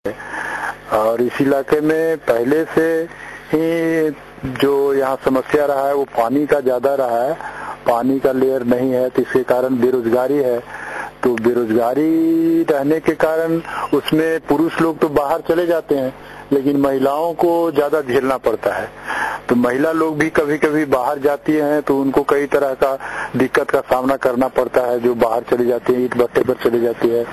और इस इलाके में पहले से ही जो यहाँ समस्या रहा है वो पानी का ज्यादा रहा है। पानी का लेयर नहीं है तो इसके कारण बेरोजगारी है। तो बेरोजगारी रहने के कारण उसमें पुरुष लोग तो बाहर चले जाते हैं, लेकिन महिलाओं को ज्यादा झेलना पड़ता है। तो महिला लोग भी कभी कभी बाहर जाती हैं तो उनको कई तरह का दिक्कत का सामना करना पड़ता है। जो बाहर चली जाती है, ईंट भट्टे पर चली जाती है,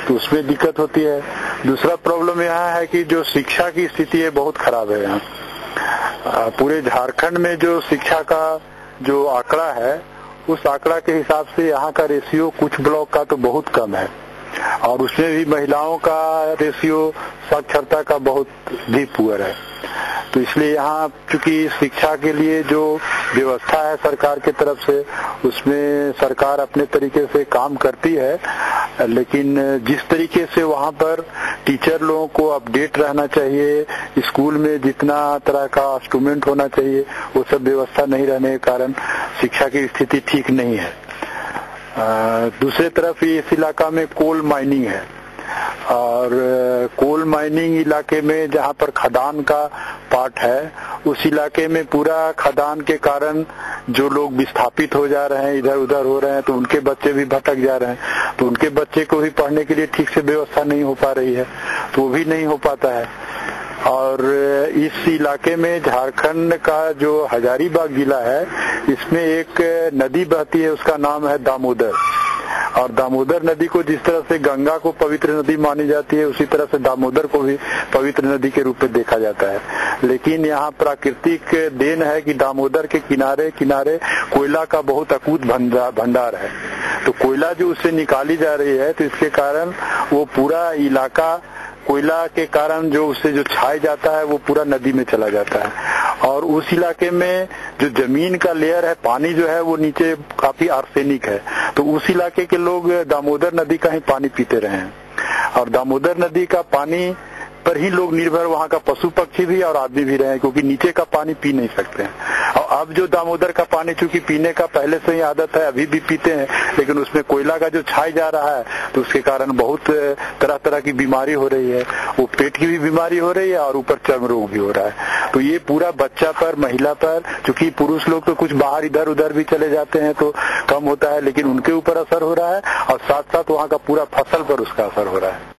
तो उसमें दिक्कत होती है। दूसरा प्रॉब्लम यहाँ है कि जो शिक्षा की स्थिति है बहुत खराब है। यहाँ पूरे झारखंड में जो शिक्षा का जो आंकड़ा है, उस आंकड़ा के हिसाब से यहाँ का रेशियो कुछ ब्लॉक का तो बहुत कम है, और उसमें भी महिलाओं का रेशियो साक्षरता का बहुत भी पुअर है। तो इसलिए यहाँ चूंकि शिक्षा के लिए जो व्यवस्था है सरकार की तरफ से, उसमें सरकार अपने तरीके से काम करती है, लेकिन जिस तरीके से वहाँ पर टीचर लोगों को अपडेट रहना चाहिए, स्कूल में जितना तरह का इंस्ट्रूमेंट होना चाहिए, वो सब व्यवस्था नहीं रहने के कारण शिक्षा की स्थिति ठीक नहीं है। दूसरी तरफ इस इलाका में कोल माइनिंग है, और कोल माइनिंग इलाके में जहाँ पर खदान का पार्ट है, उस इलाके में पूरा खदान के कारण जो लोग विस्थापित हो जा रहे हैं, इधर उधर हो रहे हैं, तो उनके बच्चे भी भटक जा रहे हैं। तो उनके बच्चे को भी पढ़ने के लिए ठीक से व्यवस्था नहीं हो पा रही है, तो वो भी नहीं हो पाता है। और इस इलाके में झारखंड का जो हजारीबाग जिला है, इसमें एक नदी बहती है, उसका नाम है दामोदर। और दामोदर नदी को जिस तरह से गंगा को पवित्र नदी मानी जाती है, उसी तरह से दामोदर को भी पवित्र नदी के रूप में देखा जाता है। लेकिन यहाँ प्राकृतिक देन है कि दामोदर के किनारे किनारे कोयला का बहुत अकूत भंडार है। तो कोयला जो उससे निकाली जा रही है, तो इसके कारण वो पूरा इलाका कोयला के कारण जो उससे जो छाया जाता है, वो पूरा नदी में चला जाता है। और उस इलाके में जो जमीन का लेयर है, पानी जो है वो नीचे काफी आर्सेनिक है। तो उस इलाके के लोग दामोदर नदी का ही पानी पीते रहे हैं, और दामोदर नदी का पानी पर ही लोग निर्भर, वहाँ का पशु पक्षी भी और आदमी भी रहे, क्योंकि नीचे का पानी पी नहीं सकते हैं। और अब जो दामोदर का पानी चूंकि पीने का पहले से ही आदत है, अभी भी पीते हैं, लेकिन उसमें कोयला का जो छाया जा रहा है, तो उसके कारण बहुत तरह तरह की बीमारी हो रही है। वो पेट की भी बीमारी हो रही है और ऊपर चर्म रोग भी हो रहा है। तो ये पूरा बच्चा पर, महिला पर, चूंकि पुरुष लोग तो कुछ बाहर इधर उधर भी चले जाते हैं तो कम होता है, लेकिन उनके ऊपर असर हो रहा है, और साथ साथ वहाँ का पूरा फसल पर उसका असर हो रहा है।